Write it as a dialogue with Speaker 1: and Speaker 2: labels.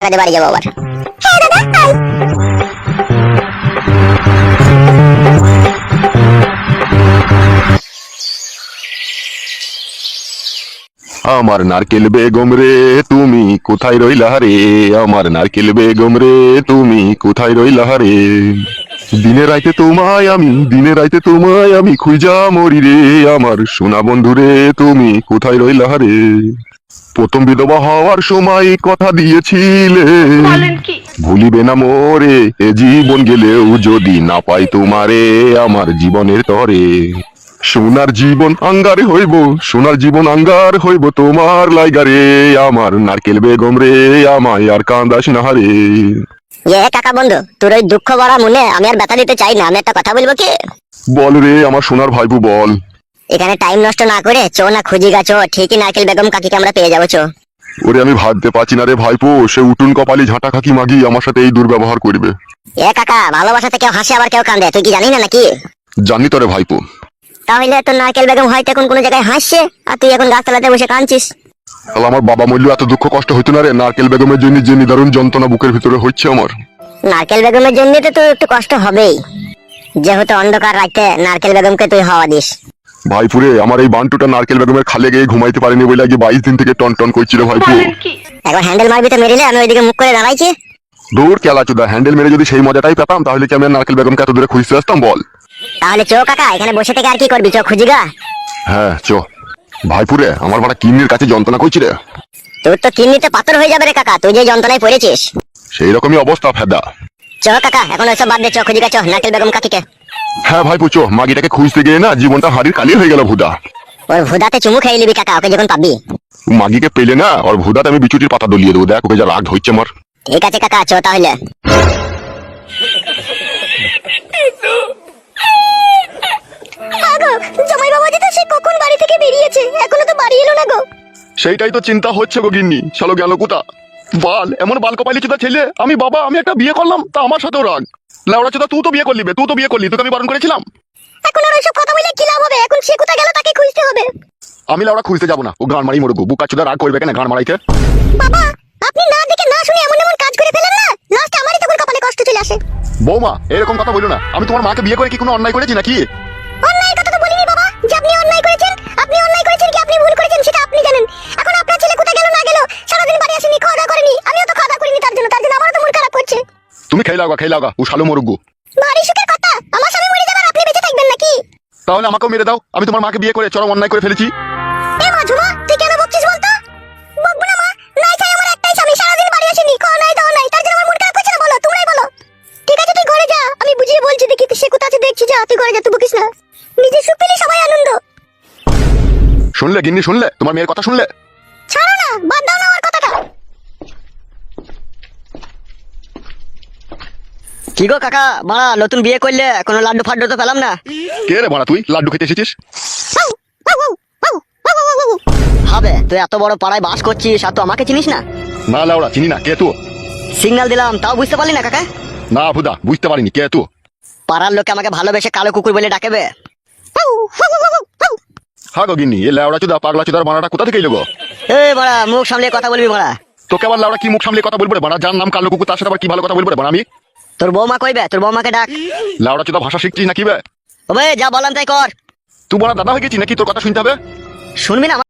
Speaker 1: টাকা দিয়ে বাড়ি যাবো আবার।
Speaker 2: হ্যাঁ দাদা আয়।
Speaker 3: আমার নারকেল বেগম রে তুমি কোথায় রইলা রে, আমার নারকেল বেগম রে তুমি কোথায় রইলা রে। দিনে রাইতে তোমায় আমি খুঁজা মরি রে, আমার সোনা বন্ধু রে তুমি কোথায় রইলা রে। প্রথম বিধবা হওয়ার সময় কথা দিয়েছিলে, ভুলিবে না মোরে এ জীবন গেলেও যদি না পাই তোমারে আমার জীবনের তরে। সোনার জীবন আঙ্গারে হইব, সোনার জীবন আঙ্গার হইব তোমার লাইগারে, আমার নারকেল বেগম রে আমায় আর কান্দাস না রে।
Speaker 1: কাকা বন্ধু, তোর ওই দুঃখ ভরা মনে আমি আর ব্যথা দিতে চাই না। আমি একটা কথা বলবো কি?
Speaker 3: বল রে আমার সোনার ভাইপু বল।
Speaker 1: এখানে টাইম নষ্ট না করে চো না, খুঁজি গা চো, ঠিকই নারকেল বেগম কাকিকে আমরা পেয়ে যাবো চো।
Speaker 3: ওরে আমি ভাবতে পারছি না রে ভাইপো, সে উটুন কপালি ঝাঁটা খাকি মাগি আমার সাথে এই দুর্ব্যবহার করবে।
Speaker 1: কাকা, ভালোবাসাতে কেউ হাসে আবার কেউ কান্দে, তুই কি জানি না নাকি?
Speaker 3: জানি তো রে ভাইপো।
Speaker 1: তাহলে তোর নারকেল বেগম হয়তো এখন কোনো জায়গায় হাসছে আর তুই এখন গাছতলাতে বসে কাঁদছিস।
Speaker 3: তাহলে আমার বাবা মূল্য এত দুঃখ কষ্ট হইতো না রে, নারকেল বেগমের জন্য যে নিদারুণ যন্ত্রণা বুকের ভিতরে হচ্ছে আমার।
Speaker 1: নারকেল বেগমের জন্য তো তোর একটু কষ্ট হবেই, যেহেতু অন্ধকার রাতে নারকেল বেগমকে তুই হাওয়া দিস।
Speaker 3: ভাইপুরে আমার এই বান্টুটা নারকেল বেগমের খালে গিয়ে ঘুমাইতে পারেনি বলে আগে 22 দিন থেকে টন টন করছিল ভাইপু।
Speaker 1: এখন হ্যান্ডেল মারবি তো মেরিলে, আমি ওইদিকে মুখ করে দাঁড়াইছি।
Speaker 3: দূর কেলা চুদা, হ্যান্ডেল মেরে যদি সেই মজাটাই পেতাম তাহলে কি আমি আর নারকেল বেগমকে এত দূরে খুঁজতে আসতাম বল।
Speaker 1: তাহলে চো কাকা, এখানে বসে থেকে আর কি করবি, চো খুঁজি গা।
Speaker 3: হ্যাঁ চো। ভাইপুরে আমার বড় কিডনির কাছে যন্ত্রণা করছি রে।
Speaker 1: তোর তো কিডনিতে পাথর হয়ে যাবে রে কাকা, তুই যে যন্ত্রণায় পড়েছিস।
Speaker 3: সেই রকমই অবস্থা ফেদা।
Speaker 1: চো কাকা, এখন ওইসব বাদ দে, চো খুঁজি গা, চো নারকেল বেগম কাকিকে।
Speaker 3: হ্যাঁ ভাইপু চো, মাগিটাকে খুঁজতে গিয়ে না জীবনটা হাড়ির কালি হয়ে গেল ভুদা।
Speaker 1: ওর ভুদাতে চুমু খেয়ে নিবি কাকা, ওকে যখন পাবি।
Speaker 3: মাগিকে পেলে না ওর ভুদাতে আমি বিচুটির পাতা দলিয়ে দেবো, দেখ ওকে যা রাগ হচ্ছে আমার।
Speaker 1: ঠিক আছে কাকা, চো তাহলে।
Speaker 2: আগো জামাই বাবাজি তো সে কখন বাড়ি থেকে বেরিয়েছে, এখনো তো বাড়ি এলো না গো।
Speaker 3: সেইটাই তো চিন্তা হচ্ছে গো গিন্নি, চলো গেল কোথা। বাল এমন বাল কপালি চুদা ছেলে, আমি বাবা আমি একটা বিয়ে করলাম তা আমার সাথেও রাগ। লাউড়া চুদা তুই তো বিয়ে করলি বে, তুই তো বিয়ে করলি, তোকে আমি বারণ করেছিলাম।
Speaker 2: এখন আর ওইসব কথা বলে কি লাভ হবে, এখন সে কোথায় গেল তাকে খুঁজতে হবে।
Speaker 3: আমি লাউড়া খুঁজতে যাবো না, ও গান মারি মরবো, বুকা চুদা রাগ করবে কেন গান মারাইতে।
Speaker 2: বাবা আপনি না দেখে না শুনে এমন এমন কাজ করে ফেলেন না, লাস্টে আমারই তখন কপালে কষ্ট চলে আসে।
Speaker 3: বৌমা এরকম কথা বলো না, আমি তোমার মাকে বিয়ে করে কি কোনো অন্যায় করেছি নাকি?
Speaker 2: অন্যায় কথা তো বলিনি বাবা, যে আপনি অন্যায় করেছেন, আপনি অন্যায় করেছেন কি আপনি ভুল করেছেন সেটা আপনি জানেন। এখন আপনার ছেলে কোথায় গেল না গেল, সারাদিন বাড়ি আসেনি, খাওয়া দাওয়া করেনি, আমিও তো খাওয়া দাওয়া করিনি, তার জন্য আমারও তো মন খারাপ করছে।
Speaker 3: তুমি খেয়ে লাগা ও শালো মরুগু।
Speaker 2: বাড়ি সুখের কথা, আমার স্বামী মরে যাবে আর আপনি বেঁচে থাকবেন নাকি?
Speaker 3: তাহলে আমাকেও মেরে দাও, আমি তোমার মাকে বিয়ে করে চরম অন্যায় করে ফেলেছি।
Speaker 2: এ মা ঝুমা, তুই কেন বকছিস বলতো? বকবো না মা, নাই চাই আমার একটাই স্বামী, সারাদিন বাড়ি আসেনি, খাওয়া নাই দাওয়া নাই, তার জন্য আমার মন খারাপ করছে না, বলো তোমরাই বলো। ঠিক আছে তুই ঘরে যা, আমি বুঝিয়ে বলছি, দেখি সে কোথা আছে দেখছি, যা তুই ঘরে যা, তুই বকিস না। নিজে সুখ পেলে সবাই আনন্দ।
Speaker 3: শুনলে গিন্নি, শুনলে তোমার মেয়ের কথা শুনলে?
Speaker 2: ছাড়ো না, বাদ দাও না আমার কথাটা।
Speaker 1: কি গো কাকা, বাড়া নতুন বিয়ে করলে কোনো লাড্ডু ফাড্ডু তো পেলাম না।
Speaker 3: কে রে বাড়া, তুই লাড্ডু খেতে এসেছিস?
Speaker 1: হবে, তুই এত বড় পাড়ায় বাস করছিস আর তো আমাকে চিনিস না?
Speaker 3: না লাউড়া চিনি না, কে তুই?
Speaker 1: সিগন্যাল দিলাম তাও বুঝতে পারলি না কাকা?
Speaker 3: না ভুদা বুঝতে পারিনি, কে তুই?
Speaker 1: পাড়ার লোকে আমাকে ভালোবেসে কালো কুকুর বলে ডাকেবে।
Speaker 3: হ্যাঁ গো গিন্নি, এ লাউড়া চুদা পাগলা চুদার বানাটা কোথা থেকে এলো গো?
Speaker 1: বাড়া মুখ সামলে কথা বলবি বাড়া।
Speaker 3: তোকে আবার লাউড়া কি মুখ সামলে কথা বলবো রে বাড়া, যার নাম কালো কুকুর তার সাথে আবার কি ভালো কথা বলবো রে বাড়া আমি?
Speaker 1: তোর বৌমা কইবে, তোর বৌমাকে ডাক।
Speaker 3: লাউড়া চুদা ভাষা শিখছিস নাকি বে?
Speaker 1: যা বললাম তাই কর।
Speaker 3: তুই বড় দাদা হয়ে গেছিস নাকি, তোর কথা শুনতে হবে?
Speaker 1: শুনবি না?